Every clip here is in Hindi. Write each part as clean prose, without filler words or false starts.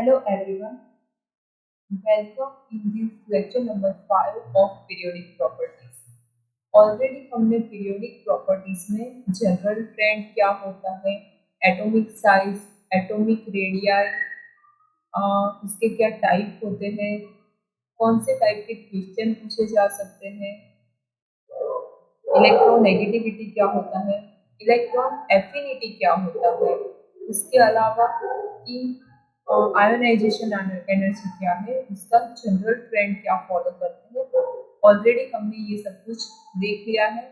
Hello everyone, welcome in this lecture number 5 of periodic properties. Already हमने पीरियोडिक प्रॉपर्टीज में जनरल ट्रेंड क्या होता है, एटॉमिक साइज, एटॉमिक रेडियाई, उसके क्या टाइप होते हैं, कौन से टाइप के क्वेश्चन पूछे जा सकते हैं, इलेक्ट्रोनेगेटिविटी क्या होता है, इलेक्ट्रॉन एफिनिटी क्या होता है, इसके अलावा कि आयोनाइजेशन एनर्जी क्या है, उसका जनरल ट्रेंड क्या फॉलो करते हैं। ऑलरेडी हमने ये सब कुछ देख लिया है।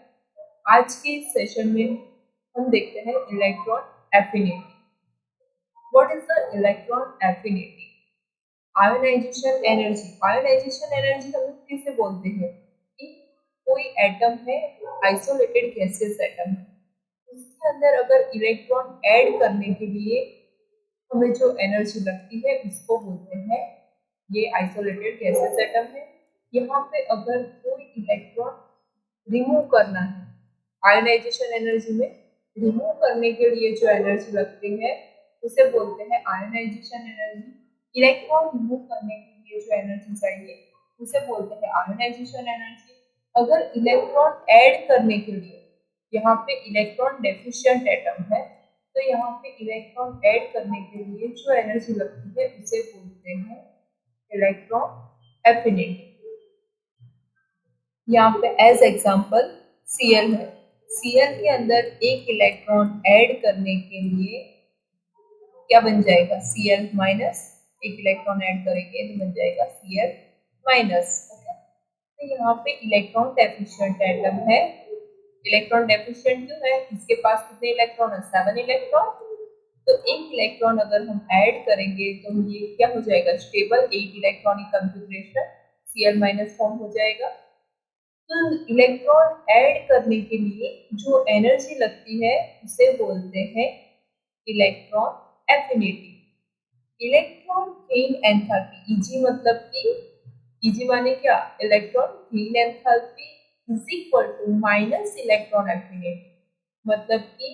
आज के इस सेशन में हम देखते हैं electron affinity. What is the electron affinity? Ionization energy हम लोग किसे बोलते हैं कि कोई एटम है, आइसोलेटेड गैसेस एटम है, उसके अंदर अगर इलेक्ट्रॉन ऐड करने के लिए हमें जो एनर्जी लगती है उसको बोलते हैं, ये आइसोलेटेड गैसेस एटम है। यहाँ पे अगर कोई इलेक्ट्रॉन रिमूव करना है, आयोनाइजेशन एनर्जी में रिमूव करने के लिए जो एनर्जी लगती है उसे बोलते हैं आयोनाइजेशन एनर्जी। इलेक्ट्रॉन रिमूव करने के लिए जो एनर्जी चाहिए उसे बोलते हैं आयोनाइजेशन एनर्जी। अगर इलेक्ट्रॉन ऐड करने के लिए, यहाँ पे इलेक्ट्रॉन डेफिशिएंट एटम है, तो यहाँ पे इलेक्ट्रॉन ऐड करने के लिए जो एनर्जी लगती है उसे बोलते हैं इलेक्ट्रॉन एफिनिटी। यहाँ पे एज एग्जाम्पल Cl है। Cl के अंदर एक इलेक्ट्रॉन ऐड करने के लिए क्या बन जाएगा? Cl माइनस, एक इलेक्ट्रॉन ऐड करेंगे तो बन जाएगा Cl माइनस। ओके, तो यहाँ पे इलेक्ट्रॉन डेफिशिएंट एटम है। इलेक्ट्रॉन डेफिशिएंट क्यों है? इसके पास कितने इलेक्ट्रॉन है? 7 इलेक्ट्रॉन। तो एक इलेक्ट्रॉन अगर हम ऐड करेंगे तो ये क्या हो जाएगा? Stable 8 electronic configuration Cl minus form हो जाएगा। तो इलेक्ट्रॉन ऐड करने के लिए जो एनर्जी लगती है उसे बोलते हैं electron affinity. Electron gain enthalpy, Eg मतलब कि Eg माने क्या? Electron gain enthalpy is equal to minus electron affinity. मतलब कि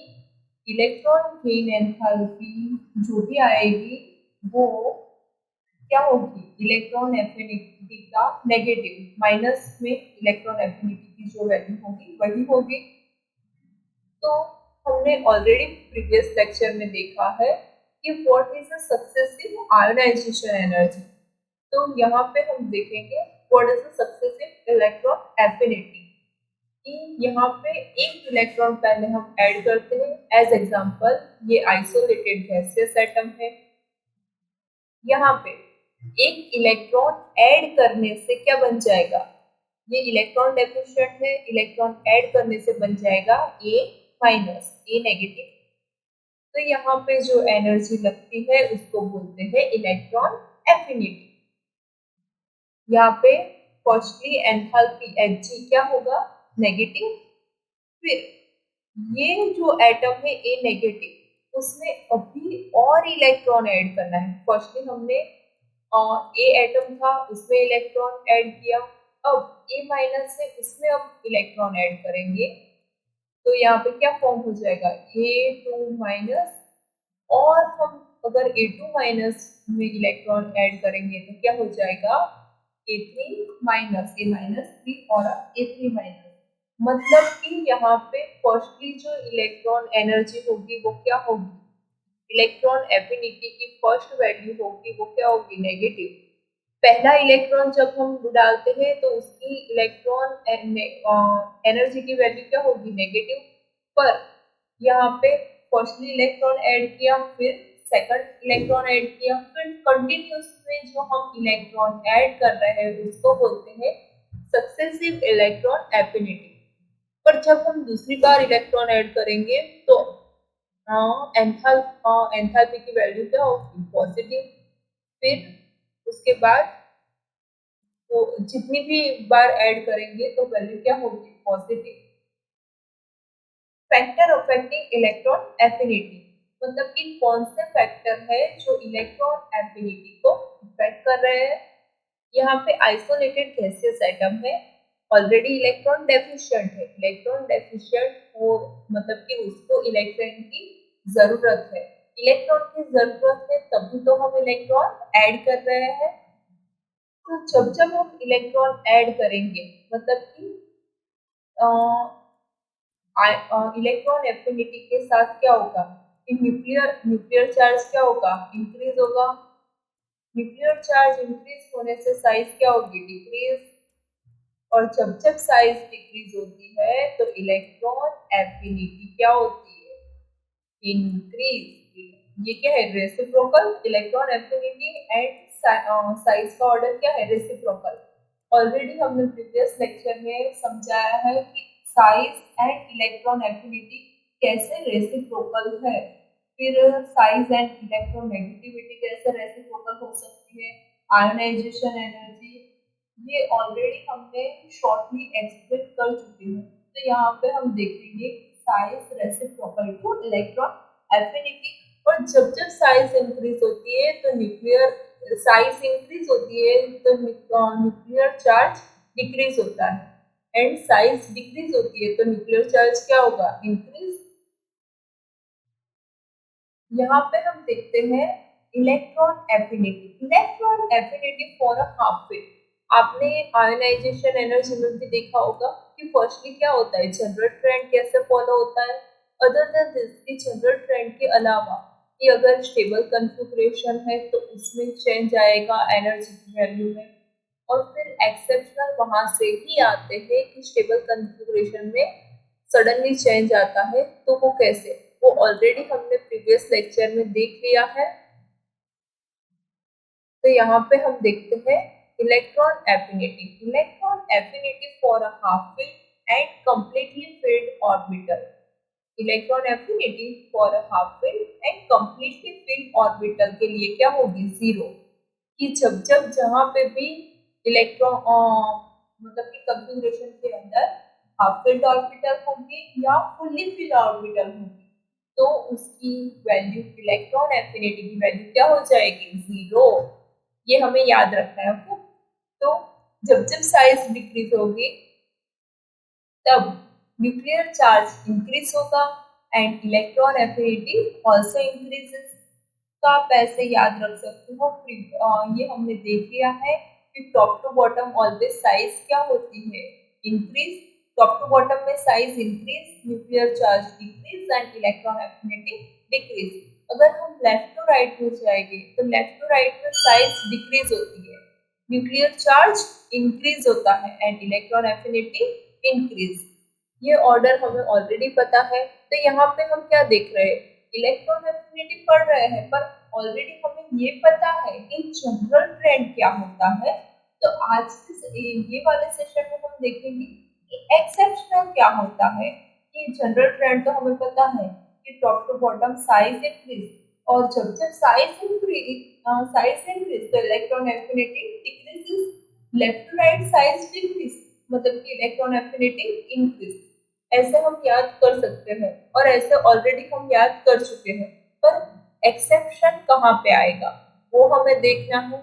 इलेक्ट्रॉन गेन एंथैल्पी जो भी आएगी वो क्या होगी? इलेक्ट्रॉन एफिनिटी का नेगेटिव, माइनस में इलेक्ट्रॉन एफिनिटी की जो वैल्यू होगी वही होगी। तो हमने ऑलरेडी प्रीवियस लेक्चर में देखा है कि what is the successive ionization energy. तो यहाँ पे हम देखेंगे what is the successive electron affinity. कि यहाँ पे एक इलेक्ट्रॉन पहले हम ऐड करते हैं। एज एग्जांपल ये आइसोलेटेड गैसियस एटम है। यहाँ पे एक इलेक्ट्रॉन ऐड करने से क्या बन जाएगा? ये इलेक्ट्रॉन डेफिशिएंट है, इलेक्ट्रॉन ऐड करने से बन जाएगा A माइनस, A नेगेटिव। तो यहाँ पे जो एनर्जी लगती है उसको बोलते हैं इलेक्ट्रॉन एफिनिटी। यहाँ पे फर्स्टली एंथैल्पी Hg क्या होगा? नेगेटिव। फिर ये जो एटम है A नेगेटिव, उसमें अभी और इलेक्ट्रॉन ऐड करना है। फर्स्टली हमने A एटम था उसमें इलेक्ट्रॉन ऐड किया, अब A माइनस है उसमें अब इलेक्ट्रॉन ऐड करेंगे तो यहाँ पे क्या फॉर्म हो जाएगा? A2 minus. और हम अगर A2 माइनस में इलेक्ट्रॉन ऐड करेंगे तो क्या हो जाएगा? A3 माइनस, A माइनस 3 और A3 माइनस। मतलब कि यहाँ पे फर्स्टली जो इलेक्ट्रॉन एनर्जी होगी वो क्या होगी? इलेक्ट्रॉन एफिनिटी की फर्स्ट वैल्यू होगी वो क्या होगी? नेगेटिव। पहला इलेक्ट्रॉन जब हम डालते हैं तो उसकी इलेक्ट्रॉन एनर्जी की वैल्यू क्या होगी? नेगेटिव। पर यहाँ पे फर्स्टली इलेक्ट्रॉन ऐड किया, फिर सेकंड इलेक्ट्रॉन ऐड किया, फिर कंटिन्यूस में जो हम इलेक्ट्रॉन ऐड कर रहे हैं उसको बोलते हैं सक्सेसिव इलेक्ट्रॉन एफिनिटी। पर जब हम दूसरी बार इलेक्ट्रॉन ऐड करेंगे तो एंथैल्पी की वैल्यू क्या होगी? पॉजिटिव। फिर उसके बाद तो जितनी भी बार ऐड करेंगे तो वैल्यू क्या होगी? Positive. Factor affecting electron affinity, मतलब कि कौन से फैक्टर है जो इलेक्ट्रॉन एफिनिटी को इफेक्ट कर रहे हैं। यहाँ पे आइसोलेटेड गैसियस एटम है, ऑलरेडी इलेक्ट्रॉन डेफिशिएंट है। इलेक्ट्रॉन डेफिशिएंट हो मतलब कि उसको इलेक्ट्रॉन की जरूरत है। इलेक्ट्रॉन की जरूरत है तभी तो हम इलेक्ट्रॉन ऐड कर रहे हैं। तो जब जब हम इलेक्ट्रॉन ऐड करेंगे मतलब कि इलेक्ट्रॉन एफिनिटी के साथ क्या होगा कि न्यूक्लियर न्यूक्लियर चार्ज क्या होगा, इंक्रीज होगा। न्यूक्लियर चार्ज इंक्रीज होने से साइज क्या होगी, डिक्रीज। और जब जब साइज डिक्रीज होती है तो इलेक्ट्रॉन एफिनिटी क्या होती है, इंक्रीज। ये क्या है, reciprocal. Electron affinity and size का ऑर्डर क्या है, रेसिप्रोकल। ऑलरेडी हमने प्रीवियस लेक्चर में समझाया है कि साइज एंड इलेक्ट्रॉन एफिनिटी कैसे रेसिप्रोकल है। फिर साइज एंड इलेक्ट्रोनेगेटिविटी कैसे रेसिप्रोकल हो सकती है, आयोनाइजेशन एनर्जी, ये ऑलरेडी हमने शॉर्टली एक्सप्लेन कर चुके हैं। तो यहाँ पे हम देखेंगे size reciprocal two electron affinity. और जब जब साइज इंक्रीज होती है तो न्यूक्लियर साइज इंक्रीज होती है तो न्यूक्लियर चार्ज डिक्रीज होता है एंड साइज डिक्रीज होती है तो न्यूक्लियर चार्ज क्या होगा, इंक्रीज। यहाँ पे हम देखते हैं electron affinity. Electron affinity for a half wave, आपने आयोनाइजेशन एनर्जी में भी देखा होगा कि फर्स्टली क्या होता है, जनरल ट्रेंड कैसे फॉलो होता है। अदर देन दिस, की जनरल ट्रेंड के अलावा कि अगर स्टेबल कन्फिग्रेशन है तो उसमें चेंज आएगा एनर्जी की वैल्यू में। और फिर एक्सेप्शनल वहां से ही आते हैं कि स्टेबल कन्फिग्रेशन में सडनली चेंज आता है, तो वो कैसे, वो ऑलरेडी हमने प्रीवियस लेक्चर में देख लिया है। तो यहाँ पे हम देखते हैं electron affinity. Electron affinity for a half filled and completely filled orbital. Electron affinity for a half filled and completely filled orbital के लिए क्या होगी, जीरो। कि जब जब जहाँ पे भी इलेक्ट्रॉन मतलब कि कंफिग्रेशन के अंदर हाफ फिल्ड ऑर्बिटल होगी या फुल्ली फिल्ड ऑर्बिटल होगी तो उसकी वैल्यू, इलेक्ट्रॉन एफिनिटी की वैल्यू क्या हो जाएगी, जीरो। ये हमें याद रखना है, ओके। तो जब जब साइज डिक्रीज होगी तब न्यूक्लियर चार्ज इंक्रीज होगा and electron affinity also increases. तो आप ऐसे याद रख सकते हो। ये हमने देख लिया है कि top to bottom always size क्या होती है, इंक्रीज। टॉप टू बॉटम में size increase, nuclear charge decrease and electron affinity decrease. अगर हम लेफ्ट टू राइट में जाएंगे तो लेफ्ट टू राइट में साइज डिक्रीज होती है, न्यूक्लियर चार्ज इंक्रीज होता है एंड इलेक्ट्रॉन एफिनिटी इंक्रीज। ये ऑर्डर हमें ऑलरेडी पता है। तो यहाँ पे हम क्या देख रहे हैं, इलेक्ट्रॉन एफिनिटी पढ़ रहे हैं पर ऑलरेडी हमें ये पता है कि जनरल ट्रेंड क्या होता है। तो आज ये वाले सेशन में हम देखेंगे कि एक्सेप्शनल क्या होता है। कि जनरल ट्रेंड तो हमें पता है कि top to bottom size increase, और जब जब साइज इंक्रीज तो electron affinity decreases, left to right size decrease मतलब कि इलेक्ट्रॉन एफिनिटी इंक्रीज। ऐसे हम याद कर सकते हैं और ऐसे ऑलरेडी हम याद कर चुके हैं। पर एक्सेप्शन कहाँ पे आएगा वो हमें देखना है।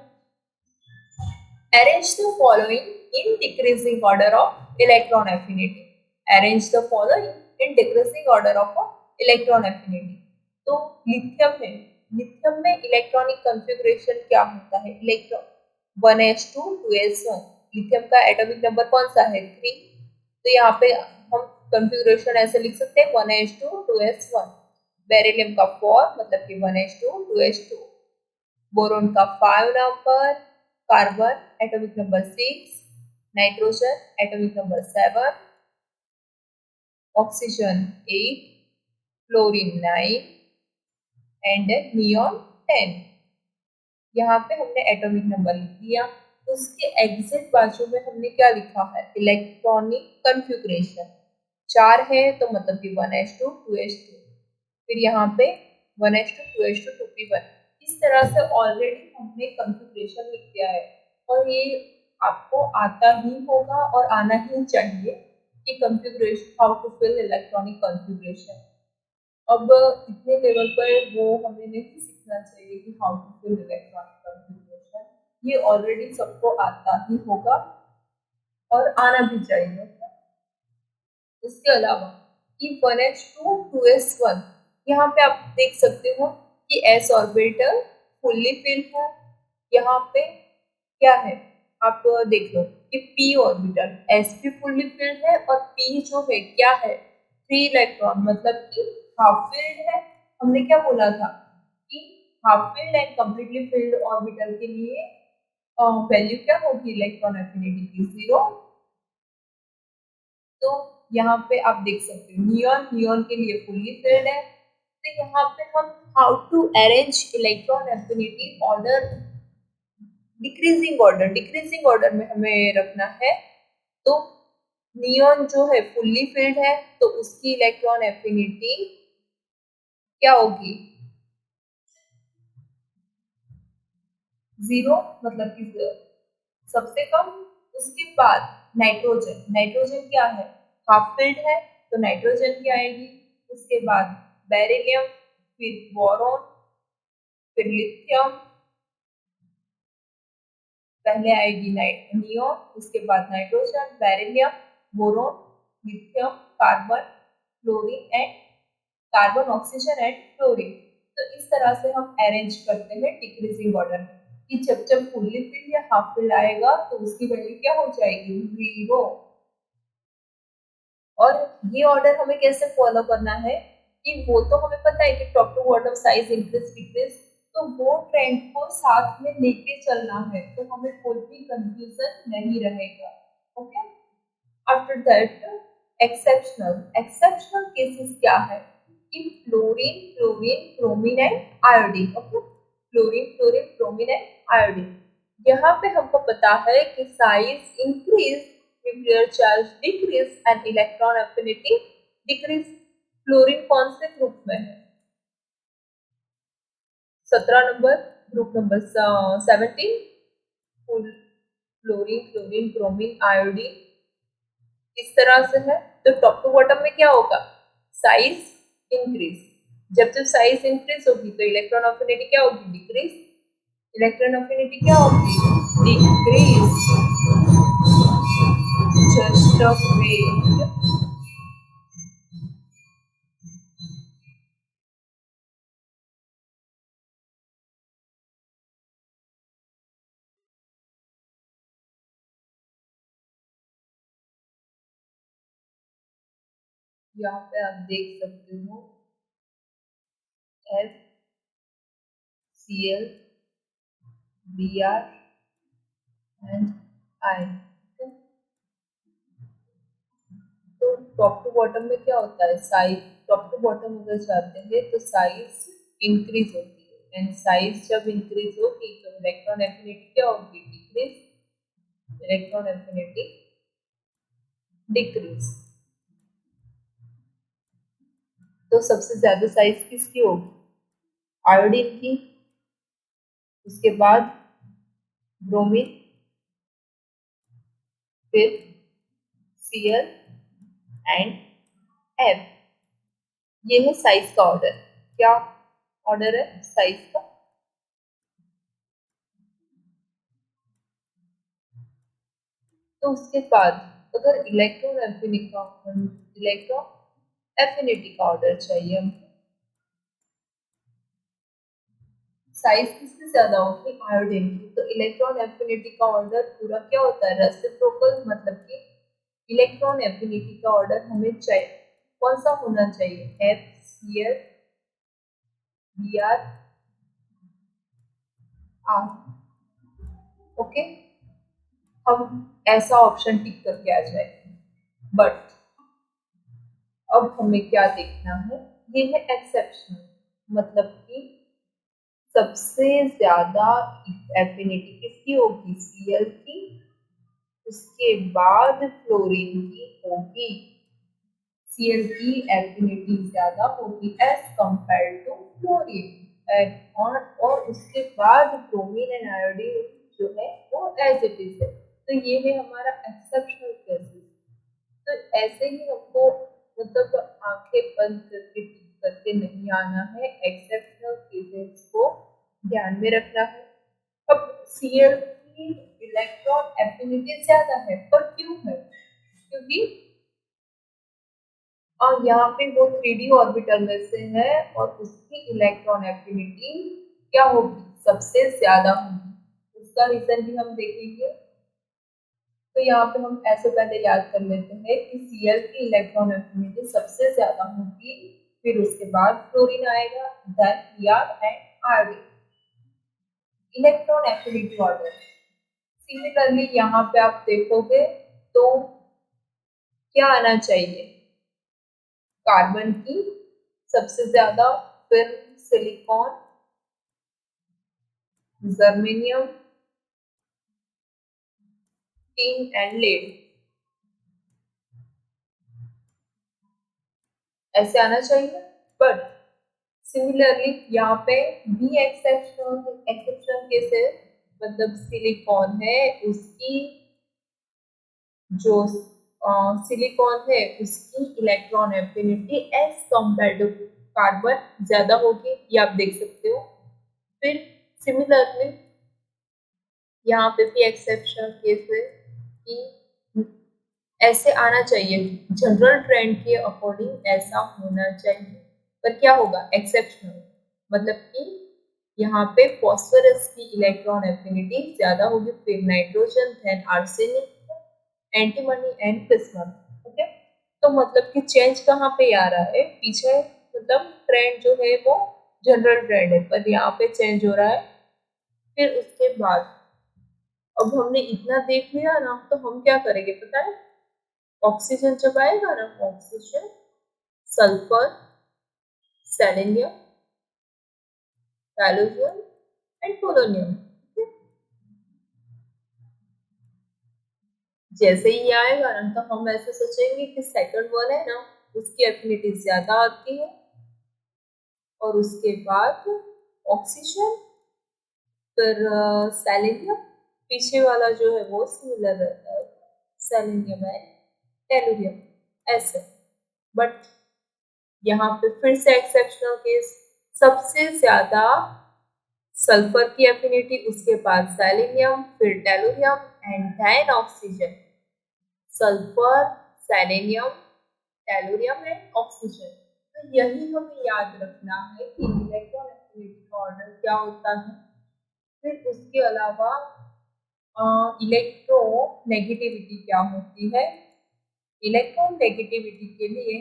Arrange the following in decreasing order of electron affinity. Arrange the following in decreasing order of electron affinity. तो लिथियम है, लिथियम में इलेक्ट्रॉनिक कॉन्फ़िगरेशन क्या होता है, इलेक्ट्रॉन 1s2 2s1। लिथियम का एटॉमिक नंबर कौन सा है, 3। तो यहाँ पे हम कॉन्फ़िगरेशन ऐसे लिख सकते हैं 1s2 2s1। बेरिलियम का 4 मतलब कि 1s2 2s2। बोरोन का 5 number, carbon atomic number 6, nitrogen atomic number 7, oxygen 8, fluorine 9 and neon 10। यहाँ पे हमने एटॉमिक नंबर लिख दिया। उसके एग्जैक्ट बाजू में हमने क्या लिखा है, इलेक्ट्रॉनिक कॉन्फ़िगरेशन 4 है तो मतलब कि 1s2 2s2। फिर यहाँ पे 1s2 2s2 2p1। इस तरह से ऑलरेडी हमने कॉन्फ़िगरेशन लिख दिया है और ये आपको आता ही होगा और आना ही चाहिए कि configuration, how to fill electronic configuration. अब इतने लेवल पर वो हमें नहीं सीखना चाहिए कि how to fill electronic configuration, ये ऑलरेडी सबको आता ही होगा और आना भी चाहिए। इसके अलावा कि 1s2 2s1, यहाँ पे आप देख सकते हो कि s ऑर्बिटल फुल्ली फिल्ड है। यहाँ पे क्या है, आप देख लो कि p ऑर्बिटल s भी फुल्ली फिल्ड है और p जो है क्या है, 3 इलेक्ट्रॉन, मतलब कि हाफ फिल्ड है। हमने क्या बोला था कि half filled and completely filled orbital के लिए वैल्यू क्या होगी इलेक्ट्रॉन एफिनिटी की, 0। तो यहाँ पे आप देख सकते हो नियॉन, नियॉन के लिए फुल्ली फिल्ड है। तो यहाँ पे हम how to arrange electron affinity order, decreasing order में हमें रखना है। तो नियॉन जो है फुल्ली फिल्ड है तो उसकी इलेक्ट्रॉन एफिनिटी क्या होगी, 0, मतलब कि सबसे कम। उसके बाद नाइट्रोजन, नाइट्रोजन क्या है, हाफ फिल्ड है तो नाइट्रोजन की आएगी। उसके बाद बेरिलियम, फिर बोरॉन, फिर लिथियम, पहले आएगी नियॉन, उसके बाद nitrogen, beryllium, boron, lithium, carbon, chlorine and carbon, oxygen and chlorine. तो इस तरह से हम अरेंज करते हैं डिक्रीजिंग ऑर्डर में कि जब जब फुल्ली फिल्ड या हाफ फिल्ड आएगा तो उसकी वैल्यू क्या हो जाएगी, 0। और ये ऑर्डर हमें कैसे फॉलो करना है कि वो तो हमें पता है कि top to bottom size increase decrease, तो वो ट्रेंड को साथ में लेके चलना है, तो हमें कोई भी कंफ्यूजन नहीं रहेगा। Okay, after that exceptional cases क्या है कि fluorine, bromine and iodine. Okay, fluorine, bromine and iodine, यहाँ पे हमको पता है कि size increase, nuclear charge decrease and electron affinity decrease. Fluorine कौन से ग्रुप में है, 17 number, group number 17, fluorine, bromine, iodine, इस तरह से है। तो टॉप टू बॉटम में क्या होगा, साइज इंक्रीज, जब जब साइज इंक्रीज होगी तो इलेक्ट्रॉन अफिनिटी क्या होगी, डिक्रीज। इलेक्ट्रॉन अफिनिटी क्या होगी, डिक्रीज, जस्ट ऑफ वेट। यहाँ पे आप देख सकते हो F C L B R and I. तो टॉप टू बॉटम में क्या होता है, साइज, टॉप टू बॉटम अगर जाते हैं तो साइज इंक्रीज होती है, एंड साइज जब इंक्रीज होगी तो इलेक्ट्रॉन एफिनिटी क्या होगी, डिक्रीज, इलेक्ट्रॉन एफिनिटी डिक्रीज। तो सबसे ज्यादा साइज किसकी होगी, आयोडीन की, उसके बाद ब्रोमीन, फिर Cl एंड F। ये है साइज का ऑर्डर। क्या ऑर्डर है साइज का, तो उसके बाद अगर इलेक्ट्रॉन एफिनिटी का ऑर्डर चाहिए हमको, साइज किससे ज्यादा होगी, आयोडीन की, तो इलेक्ट्रॉन एफिनिटी का ऑर्डर पूरा क्या होता है, रेसिप्रोकल, मतलब कि इलेक्ट्रॉन एफिनिटी का ऑर्डर हमें चाहिए, कौन सा होना चाहिए, F C L B R R. Okay, हम ऐसा ऑप्शन टिक करके आ जाए। बट अब हमें क्या देखना है, ये है एक्सेप्शनल, मतलब कि सबसे ज्यादा एफिनिटी किसकी होगी, Cl की, उसके बाद फ्लोरीन की होगी। Cl की एफिनिटी ज्यादा होगी एज कंपेयर टू फ्लोरीन, और उसके बाद ब्रोमीन एंड आयोडीन जो है वो एज इट इज है। तो ये है हमारा एक्सेप्शनल केसेस। तो ऐसे ही हमको मतलब आंखें बंद करके टिक करके नहीं आना है, एक्सेप्शनल केसेस को ध्यान में रखना है। अब Cl की इलेक्ट्रॉन एफिनिटी ज्यादा है, पर क्यों है, क्योंकि यहाँ पे वो 3D ऑर्बिटल में से है और उसकी इलेक्ट्रॉन एफिनिटी क्या होगी, सबसे ज्यादा होगी। उसका रीजन भी हम देखेंगे। तो यहाँ पे हम ऐसे पहले याद कर लेते हैं कि Cl की इलेक्ट्रॉन एफिनिटी सबसे ज्यादा होगी, फिर उसके बाद फ्लोरीन आएगा, then Br and Rd। Electron affinity order similarly यहाँ पे आप देखोगे तो क्या आना चाहिए, कार्बन की सबसे ज्यादा, फिर silicon, germanium, tin and lead, ऐसे आना चाहिए। बट सिमिलरली यहाँ पे भी एक्सेप्शन केसेस, मतलब सिलिकॉन है उसकी जो सिलिकॉन है उसकी electron affinity as compare to carbon ज्यादा होगी, ये आप देख सकते हो। फिर सिमिलरली यहाँ पे भी एक्सेप्शन केस है कि ऐसे आना चाहिए, जनरल ट्रेंड के अकॉर्डिंग ऐसा होना चाहिए, पर क्या होगा, एक्सेप्शनल, मतलब कि यहाँ पे फॉस्फोरस की इलेक्ट्रॉन एफिनिटी ज्यादा होगी, फिर nitrogen, then arsenic, antimony and bismuth. Okay, तो मतलब कि चेंज कहाँ पे आ रहा है, पीछे मतलब ट्रेंड जो है वो जनरल ट्रेंड है, पर यहाँ पे चेंज हो रहा है। फिर उसके बाद अब हमने इतना देख लिया ना, तो हम क्या करेंगे पता है, ऑक्सीजन जब आएगा ना, oxygen, sulphur, selenium, halogen and polonium, जैसे ही आएगा ना तो हम ऐसे सोचेंगे कि सेकंड वन है ना उसकी एफिनिटी ज्यादा आती है, और उसके बाद ऑक्सीजन, फिर सेलेनियम, पीछे वाला जो है वो सिमिलर रहता है, सेलेनियम एंड टेलुरियम, ऐसे। बट यहाँ पे फिर से एक्सेप्शनल केस, सबसे ज्यादा सल्फर की एफिनिटी, उसके बाद सेलेनियम, फिर tellurium and then oxygen, sulphur, selenium, tellurium and oxygen. तो यही हमें याद रखना है कि इलेक्ट्रॉन एफिनिटी का ऑर्डर क्या होता है। फिर उसके अलावा इलेक्ट्रोनेगेटिविटी क्या होती है, इलेक्ट्रॉन नेगेटिविटी के लिए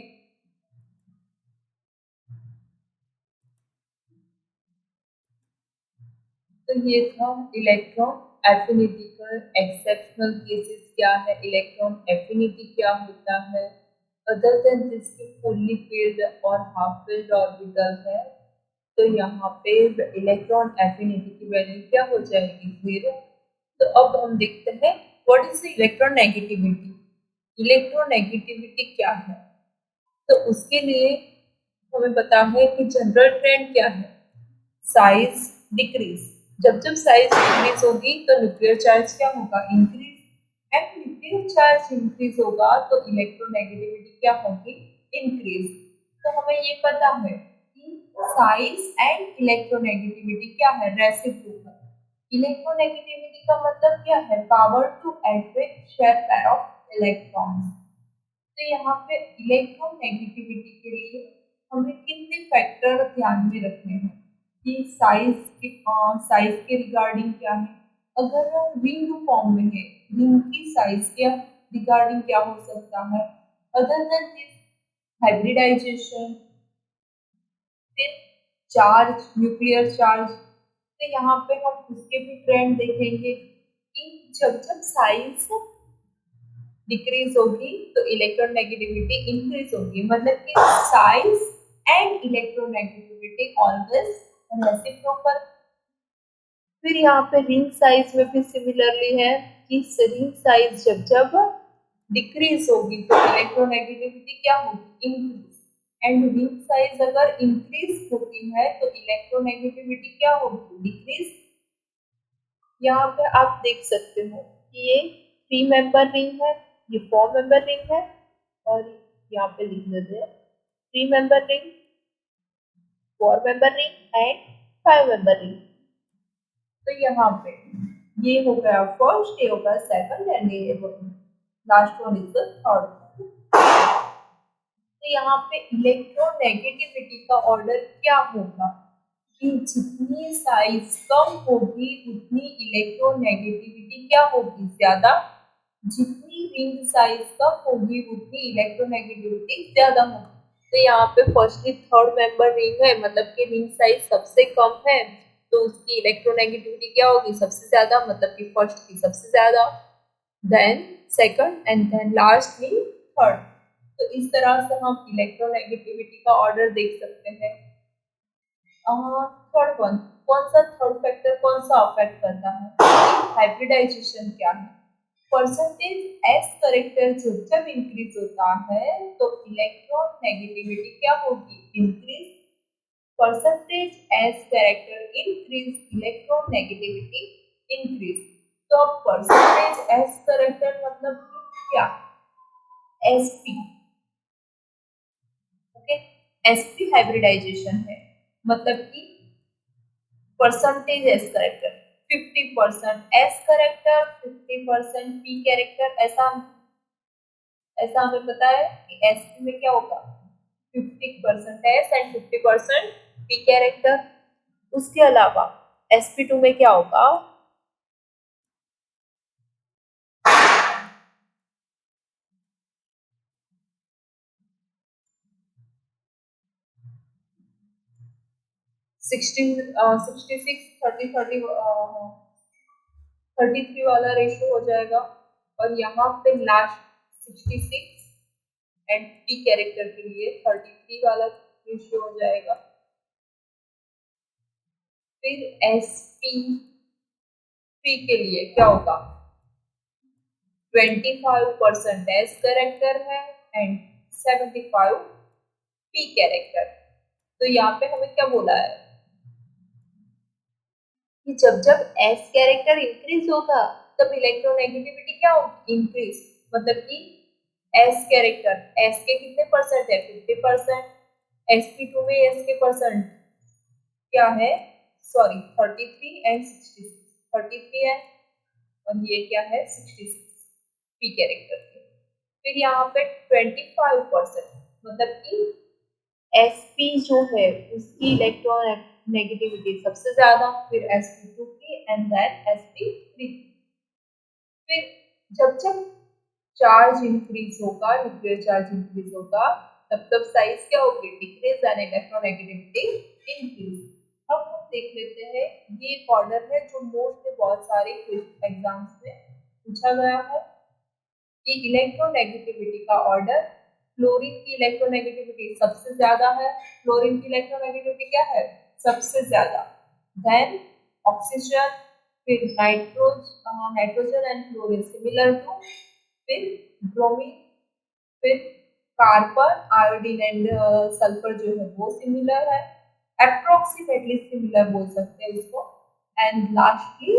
तो ये था इलेक्ट्रॉन एफिनिटी का एक्सेप्शनल केसेस क्या है, इलेक्ट्रॉन एफिनिटी क्या होता है, अदर देन जिसकी फुल्ली फिल्ड और हाफ फिल्ड ऑर्बिटल है, तो यहाँ पे इलेक्ट्रॉन एफिनिटी की वैल्यू क्या हो जाएगी, 0। तो अब हम देखते हैं what is electron negativity. Electron negativity क्या है, तो उसके लिए हमें पता है कि जनरल ट्रेंड क्या है, साइज डिक्रीज। जब जब साइज डिक्रीज होगी तो न्यूक्लियर चार्ज क्या होगा, increase, and nuclear charge increase होगा तो इलेक्ट्रोनेगेटिविटी क्या होगी, इंक्रीज। तो हमें ये पता है कि साइज एंड इलेक्ट्रोनेगेटिविटी क्या है, रेसिप्रोकल। इलेक्ट्रोनेगेटिविटी का मतलब क्या है, power to attract share pair of electrons. तो यहाँ पे इलेक्ट्रोनेगेटिविटी के लिए हमें कितने फैक्टर ध्यान में रखने हैं कि साइज के रिगार्डिंग क्या है, अगर रिंग फॉर्म में है, रिंग की साइज के रिगार्डिंग क्या हो सकता है, अदर देन दिस हाइब्रिडाइजेशन, फिर चार्ज, न्यूक्लियर चार्ज। तो यहाँ पे हम उसके भी ट्रेंड देखेंगे कि जब जब साइज डिक्रीज होगी तो इलेक्ट्रोनेगेटिविटी इंक्रीज होगी, मतलब कि size and electronegativity always reciprocal. फिर यहाँ पे रिंग साइज में भी सिमिलरली है कि रिंग साइज जब जब डिक्रीज होगी तो इलेक्ट्रोनेगेटिविटी क्या होगी, इंक्रीज, एंड रिंग साइज अगर इंक्रीज होती है तो इलेक्ट्रोनेगेटिविटी क्या होगी, डिक्रीज। यहाँ पे आप देख सकते हो कि ये 3 मेंबर रिंग है, ये 4 मेंबर रिंग है, और यहाँ पे लिख देते हैं 3 member ring, 4 member ring and 5 member ring. तो यहाँ पे ये हो गया फर्स्ट, ये हो गया सेकंड, एंड ये last one is the third. तो तो यहाँ पे इलेक्ट्रोनेगेटिविटी का ऑर्डर क्या होगा कि जितनी साइज कम होगी उतनी इलेक्ट्रोनेगेटिविटी क्या होगी, ज्यादा। जितनी रिंग साइज कम होगी उतनी इलेक्ट्रोनेगेटिविटी ज्यादा होगी। तो यहाँ पे फर्स्टली थर्ड मेंबर रिंग है, मतलब कि रिंग साइज सबसे कम है, तो उसकी इलेक्ट्रोनेगेटिविटी क्या होगी, सबसे ज्यादा, मतलब कि फर्स्ट की सबसे ज्यादा, then second and then lastly third. तो इस तरह से हम इलेक्ट्रोनेगेटिविटी का ऑर्डर देख सकते हैं। थर्ड वन, कौन सा थर्ड फैक्टर कौन सा अफेक्ट करता है, हाइब्रिडाइजेशन क्या है। परसेंटेज एस करेक्टर जब जब इंक्रीज होता है तो इलेक्ट्रॉन नेगेटिविटी क्या होगी, increase. Percentage S character increase electron negativity increase. तो अब परसेंटेज एस करेक्टर मतलब क्या, एसपी, ओके। एसपी हाइब्रिडाइजेशन है, मतलब कि percentage S character 50% S character 50% P character, ऐसा ऐसा हमें पता है कि एसपी में क्या होगा, 50% एस एंड 50% पी कैरेक्टर। उसके अलावा sp2 में क्या होगा, 33 वाला रेशियो हो जाएगा, और यहाँ पे लास्ट 66 एंड पी कैरेक्टर के लिए 33 वाला रेशियो हो जाएगा। फिर sp3 के लिए क्या होगा, 25% एस कैरेक्टर है एंड 75 पी कैरेक्टर। तो यहाँ पे हमें क्या बोला है कि जब जब एस कैरेक्टर इंक्रीज होगा तब इलेक्ट्रोनेगेटिविटी क्या होगी, इंक्रीज। मतलब कि एस कैरेक्टर, एस के कितने परसेंट है, 50%। sp2 में एस के परसेंट क्या है, सॉरी 33 एंड 66, 33 है और ये क्या है 66 पी कैरेक्टर के। फिर यहाँ पे 25%, मतलब कि sp जो है उसकी इलेक्ट्रॉन नेगेटिविटी सबसे ज्यादा, फिर sp2 की एंड देन sp3। फिर जब जब चार्ज इंक्रीज होगा, न्यूक्लियर चार्ज इंक्रीज होगा, तब तब साइज क्या होगी, डिक्रीज एंड इलेक्ट्रोनेगेटिविटी इंक्रीज। अब हम देख लेते हैं, ये एक ऑर्डर है जो मोस्टली बहुत सारे एग्जाम्स में पूछा गया है। ये इलेक्ट्रोनेगेटिविटी का ऑर्डर, फ्लोरीन की इलेक्ट्रोनेगेटिविटी सबसे ज्यादा है, फ्लोरीन की इलेक्ट्रोनेगेटिविटी क्या है, सबसे ज्यादा, देन ऑक्सीजन, फिर nitrogen and fluorine similar to, फिर ब्रोमीन, फिर कार्बन, आयोडीन एंड सल्फर जो है वो सिमिलर है, अप्रोक्सीमेटली सिमिलर बोल सकते हैं इसको, and lastly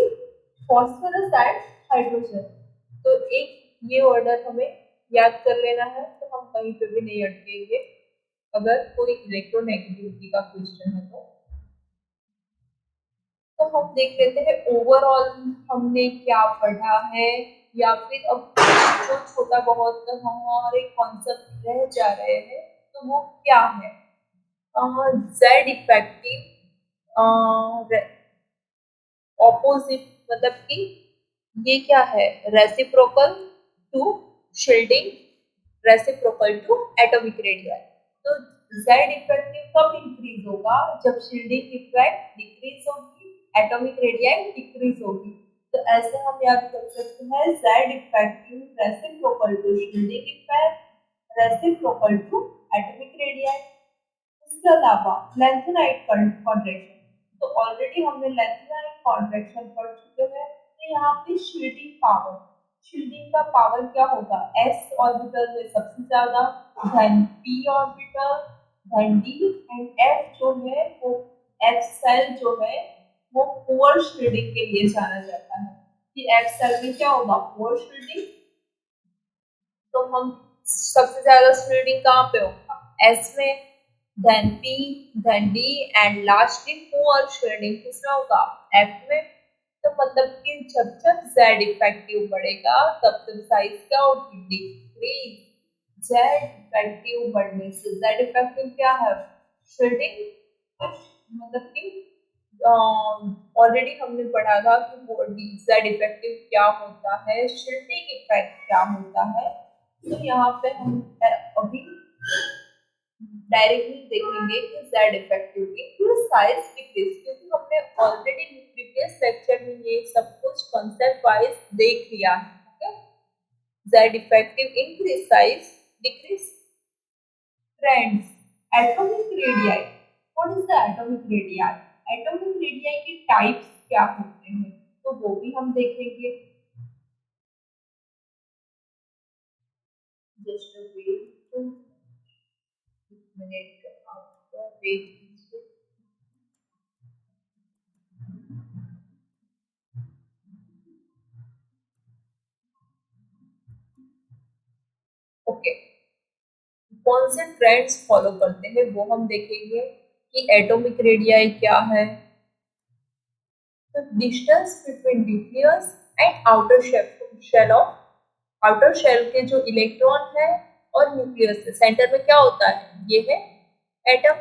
phosphorus and hydrogen. तो एक ये ऑर्डर हमें याद कर लेना है, तो हम कहीं पे भी नहीं अटकेंगे अगर कोई इलेक्ट्रोनेगेटिविटी का क्वेश्चन है तो हम देख लेते हैं ओवरऑल हमने क्या पढ़ा है, या फिर अब जो छोटा बहुत हमारे कॉन्सेप्ट रह जा रहे हैं तो वो क्या है, जेड इफेक्टिव ऑपोजिट, मतलब कि ये क्या है, reciprocal to shielding, reciprocal to atomic radii. तो जेड इफेक्टिव कब इंक्रीज होगा, जब शील्डिंग इफेक्ट डिक्रीज होगी, एटॉमिक रेडियाई डिक्रीज होगी। तो ऐसे हम याद कर सकते हैं, Z effective reciprocal to shielding effect, reciprocal to atomic radii. इसके अलावा लेंथेनाइट कॉन्ट्रैक्शन, तो ऑलरेडी हमने लेंथेनाइट कॉन्ट्रैक्शन पढ़ चुके हैं। तो यहाँ पे शील्डिंग पावर, शील्डिंग का पावर क्या होगा, s ऑर्बिटल में सबसे ज्यादा, धन p ऑर्बिटल, धन d एंड f जो है वो, f सेल जो है वो पुअर शील्डिंग के लिए जाना जाता है कि f सेल में क्या होगा, पुअर शील्डिंग। तो हम सबसे ज्यादा शील्डिंग कहाँ पे होगा, s में, then P, then D and lastly poor shielding किसमें होगा, F में। तो मतलब कि जब जब Z इफेक्टिव बढ़ेगा तब तब साइज क्या होगी, डिक्रीज। जेड इफेक्टिव बढ़ने से, जेड इफेक्टिव क्या है, शील्डिंग, मतलब कि ऑलरेडी हमने पढ़ा था कि बॉडी जेड इफेक्टिव क्या होता है, शील्डिंग इफेक्ट क्या होता है। तो यहाँ पे हम अभी डायरेक्टली देखेंगे कि जेड इफेक्टिव की फिर साइज डिक्रीज, क्योंकि हमने ऑलरेडी प्रीवियस लेक्चर में ये सब कुछ कॉन्सेप्ट वाइज देख लिया है। Z effective increase size, decrease trends, atomic radii. What is the atomic radii? Atomic radii के टाइप्स क्या होते हैं, तो वो भी हम देखेंगे। जस्ट वेट मिनट, आपका वेट कीजिए। ओके, कौन से ट्रेंड्स फॉलो करते हैं वो हम देखेंगे कि एटॉमिक रेडियाई क्या है। तो distance between nucleus and outer shell of, outer shell के जो इलेक्ट्रॉन है और न्यूक्लियस के सेंटर में क्या होता है, ये है एटम।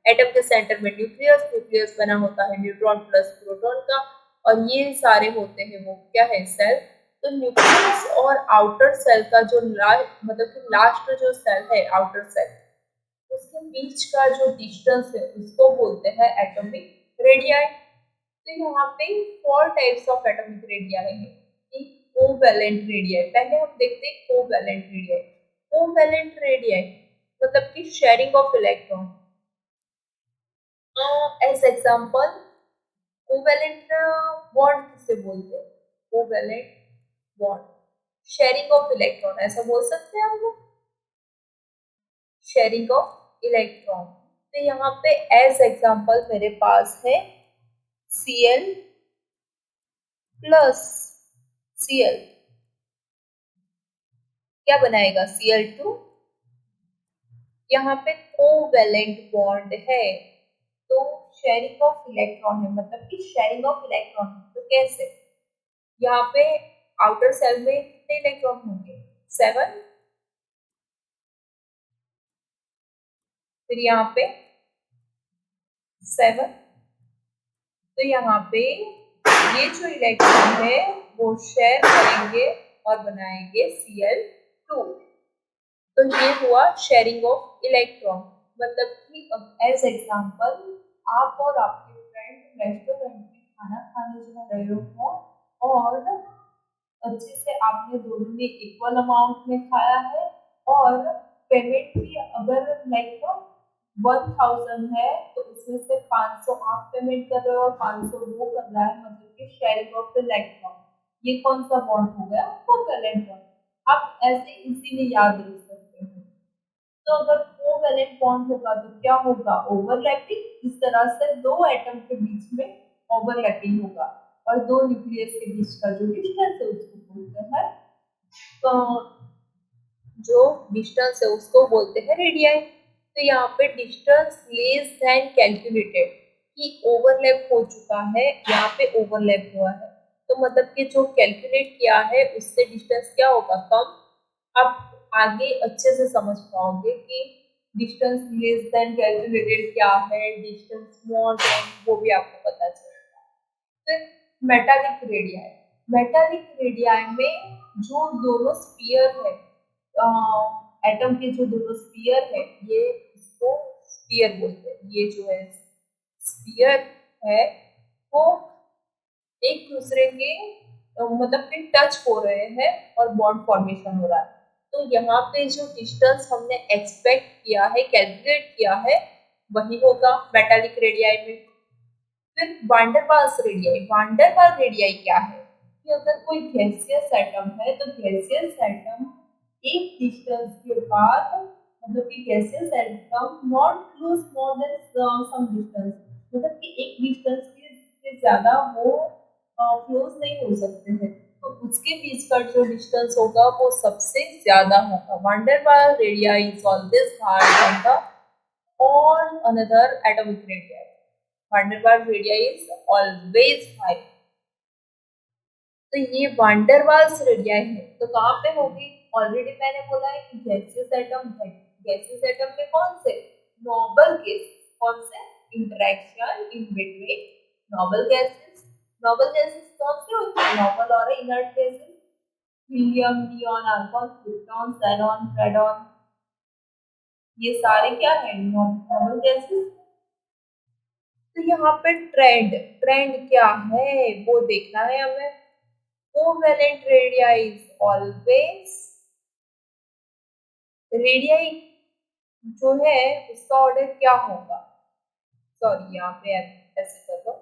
एटम के सेंटर में न्यूक्लियस, न्यूक्लियस बना होता है न्यूट्रॉन प्लस प्रोटॉन का, और ये सारे होते हैं वो क्या है, सेल। तो न्यूक्लियस और आउटर सेल का जो मतलब कि लास्ट जो सेल है आउटर सेल, उसके बीच का जो डिस्टेंस है उसको बोलते हैं एटॉमिक रेडियाई। तो यहाँ पे 4 टाइप्स ऑफ एटॉमिक रेडियाई है। एक कोवैलेंट रेडियाई, पहले हम देखते हैं कोवैलेंट रेडियाई। कोवैलेंट रेडियाई मतलब कि sharing of electron. As example, covalent bond किसे बोलते हैं, covalent bond, sharing of electron ऐसा बोल सकते हैं हम लोग, शेयरिंग ऑफ इलेक्ट्रॉन। तो यहाँ पे एज एग्जांपल मेरे पास है Cl प्लस Cl, क्या बनाएगा Cl2, यहाँ पे कोवैलेंट बॉन्ड है, तो शेयरिंग ऑफ इलेक्ट्रॉन है, मतलब कि शेयरिंग ऑफ इलेक्ट्रॉन। तो कैसे, यहाँ पे आउटर सेल में कितने इलेक्ट्रॉन होंगे, 7, फिर यहाँ पे 7, तो यहाँ पे ये जो इलेक्ट्रॉन है वो शेयर करेंगे और बनाएंगे Cl2। तो ये हुआ शेयरिंग ऑफ इलेक्ट्रॉन। मतलब कि एज एग्जांपल, आप और आपके फ्रेंड रेस्टोरेंट में खाना खाने जा रहे हो और अच्छे से आपने दोनों ने इक्वल अमाउंट में खाया है, और पेमेंट भी अगर लाइक 1000 है तो उसमें से 500 आप पेमेंट कर रहे हो और 500 वो कर रहा है, मतलब कि शेयरिंग ऑफ द इलेक्ट्रॉन। ये कौन सा बॉन्ड हो गया, कोवैलेंट बॉन्ड। आप ऐसे इजीली याद रख सकते हो। तो अगर कोवैलेंट बॉन्ड होगा तो क्या होगा, ओवरलैपिंग। इस तरह से दो एटम के बीच में ओवरलैपिंग होगा, और दो न्यूक्लियस के बीच का जो डिस्टेंस है उसको बोलते हैं, तो जो डिस्टेंस है उसको बोलते हैं रेडियाई। तो यहाँ पे डिस्टेंस लेस देन कैलकुलेटेड कि ओवरलैप हो चुका है, यहाँ पे ओवरलैप हुआ है, तो मतलब कि जो कैलकुलेट किया है उससे डिस्टेंस क्या होगा, कम। आप आगे अच्छे से समझ पाओगे कि डिस्टेंस लेस देन कैलकुलेटेड क्या है, डिस्टेंस मोर देन वो भी आपको पता चलेगा। फिर मेटालिक रेडियाई, मेटालिक रेडियाई में जो दोनों स्फीयर है, एटम के जो दोनों स्फीयर है, ये इसको स्फीयर बोलते हैं। ये जो है स्फीयर है वो एक दूसरे के मतलब कि टच हो रहे हैं और बॉन्ड फॉर्मेशन हो रहा है। तो यहाँ पे जो डिस्टेंस हमने एक्सपेक्ट किया है, कैलकुलेट किया है, वही होगा मेटालिक रेडियाई में। फिर वांडरवाल्स रेडियाई, वांडरवाल रेडियाई क्या है कि अगर कोई गैसियस एटम है तो गैसियस एटम एक डिस्टेंस के बाद, मतलब कि gaseous atom not close more than some distance, मतलब कि एक डिस्टेंस से ज्यादा वो क्लोज नहीं हो सकते हैं, तो उसके बीच का जो डिस्टेंस होगा वो सबसे ज्यादा होगा। Van der Waals radii is always higher than the all another atomic radii. Van der Waals radii is always high। तो ये वांडरवाल्स रेडियाई है, तो कहाँ पे होगी, ऑलरेडी मैंने बोला है कि गैसियस एटम में कौन से नोबल केस, कौन से interaction in between noble gases. Noble gases कौन से होते हैं? नोबल और inert gases, helium, neon, argon, proton, xenon, radon, ये सारे क्या है? Noble gases. तो यहाँ पे ट्रेंड ट्रेंड क्या है वो देखना है हमें। Covalent radii is always, radii जो है उसका ऑर्डर क्या होगा? सॉरी, यहाँ पे ऐसे कर दो।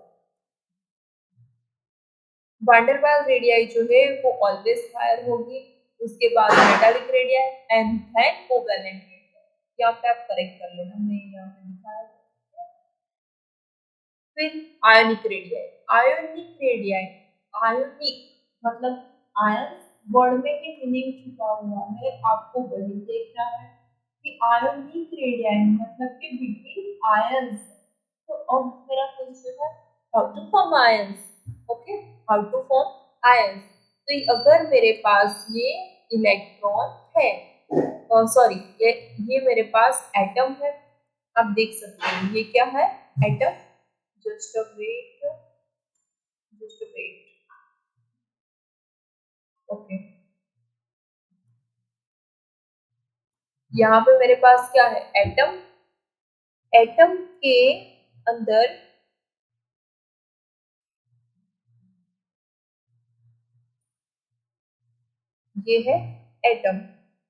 वांडरवाल रेडियाई जो है वो ऑलवेज हायर होगी, उसके बाद metallic radii and then covalent radii. यहाँ पे आप करेक्ट कर लेना, मैं यहाँ पे दिखाया। फिर ionic radii. Ionic radii, ionic मतलब आयन वर्ड में ही मीनिंग छुपा हुआ है, आपको वही देखना है कि आयोनिक रेडियाई मतलब कि बिटवीन आयंस। तो अब मेरा क्वेश्चन है how to form ions. Okay, how to form ions. तो अगर मेरे पास ये इलेक्ट्रॉन है, सॉरी ये मेरे पास एटम है, आप देख सकते हैं ये क्या है? Atom. just a wait just a wait okay, यहाँ पे मेरे पास क्या है? एटम। एटम के अंदर ये है एटम।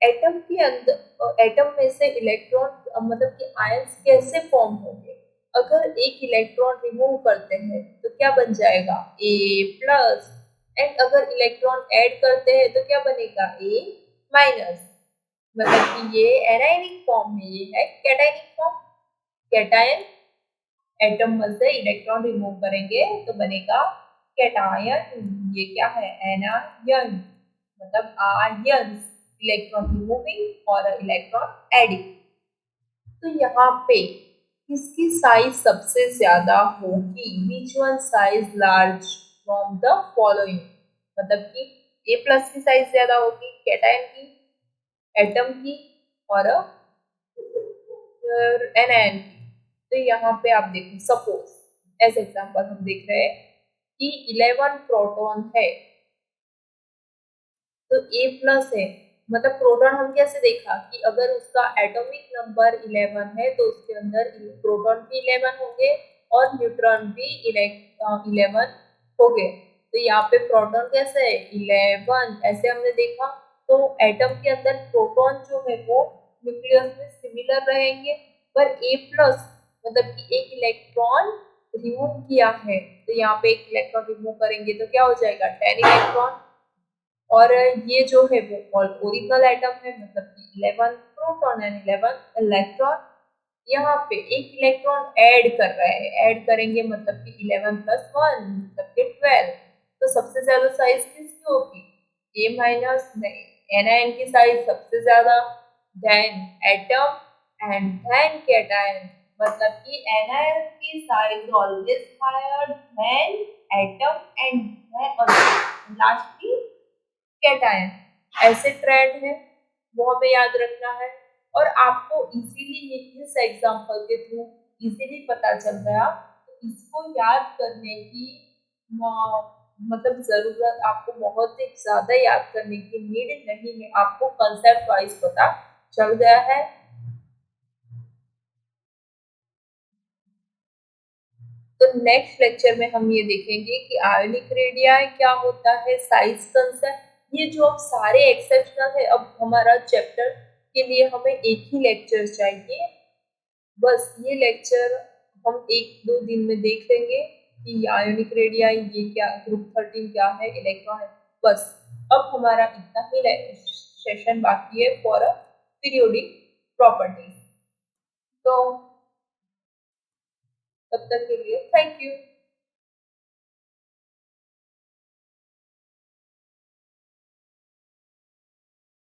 एटम के अंदर, एटम में से इलेक्ट्रॉन मतलब कि आयंस कैसे फॉर्म होंगे? अगर एक इलेक्ट्रॉन रिमूव करते हैं तो क्या बन जाएगा? ए प्लस। एंड अगर इलेक्ट्रॉन ऐड करते हैं तो क्या बनेगा? ए माइनस। मतलब कि ये एनायनिक फॉर्म है, ये है कैटायनिक फॉर्म। कैटायन, एटम में से इलेक्ट्रॉन रिमूव करेंगे तो बनेगा कैटायन। ये क्या है? एनायन मतलब आयंस, इलेक्ट्रॉन रिमूविंग और इलेक्ट्रॉन एडिंग। तो यहाँ पे किसकी साइज सबसे ज्यादा होगी? Which one size large from the following? मतलब कि ए प्लस की साइज ज्यादा होगी कैटायन की, एटम की और एनायन की। तो यहाँ पे आप देखो, सपोज एज एग्जांपल हम देख रहे हैं कि 11 प्रोटॉन है तो ए प्लस है, मतलब प्रोटॉन हम कैसे देखा कि अगर उसका एटॉमिक नंबर 11 है तो उसके अंदर प्रोटॉन भी 11 होंगे और न्यूट्रॉन भी 11 होंगे। तो यहाँ पे प्रोटॉन कैसे है? 11 ऐसे हमने देखा। तो एटम के अंदर प्रोटॉन जो है वो न्यूक्लियस में सिमिलर रहेंगे, पर ए प्लस मतलब कि एक इलेक्ट्रॉन रिमूव किया है, तो यहाँ पे एक इलेक्ट्रॉन रिमूव करेंगे तो क्या हो जाएगा? 10 इलेक्ट्रॉन। और ये जो है वो ओरिजिनल एटम है, मतलब कि 11 प्रोटॉन एंड 11 इलेक्ट्रॉन। यहाँ पे एक इलेक्ट्रॉन ऐड कर रहे हैं, ऐड करेंगे मतलब कि 11 प्लस 1 मतलब कि 12। तो सबसे ज्यादा साइज किसकी होगी? ए माइनस नहीं, एनायन की साइज सबसे ज्यादा, then atom and then cation. मतलब कि एनायन की size always higher than atom and then lastly cation. ऐसे ट्रेंड है, वो हमें याद रखना है। और आपको इजीली इस एग्जांपल के थ्रू इजीली पता चल गया, तो इसको याद करने की मतलब जरूरत आपको बहुत ही ज्यादा याद करने की नीड नहीं है, आपको कंसेप्ट वाइज पता चल गया है। तो नेक्स्ट लेक्चर में हम ये देखेंगे कि आयोनिक रेडियाई क्या होता है, साइज कंसेप्ट। ये जो अब सारे एक्सेप्शनल है, अब हमारा चैप्टर के लिए हमें एक ही लेक्चर चाहिए, बस ये लेक्चर हम एक दो दिन में देख लेंगे कि आयोनिक रेडियाई ये क्या, ग्रुप 13 क्या है, इलेक्ट्रॉन। बस अब हमारा इतना ही सेशन बाकी है फॉर पीरियोडिक प्रॉपर्टीज। तो तब तक के लिए थैंक यू।